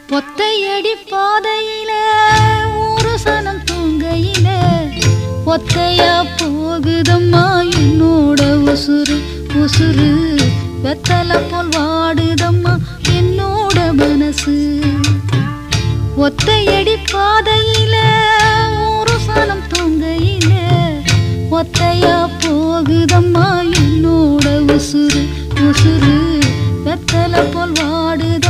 ஒத்தையடி பாதையில ஒரு சனம் தூங்கையில ஒத்தையா போகுதம்மா என்னோட உசுறு உசுறு வெத்தலை போல் வாடுதம்மா என்னோட மனசு ஒத்தையடி பாதையில ஒரு சனம் தூங்கையில ஒத்தையா போகுதம்மா என்னோட உசுறு உசுறு வெத்தலை போல் வாடுது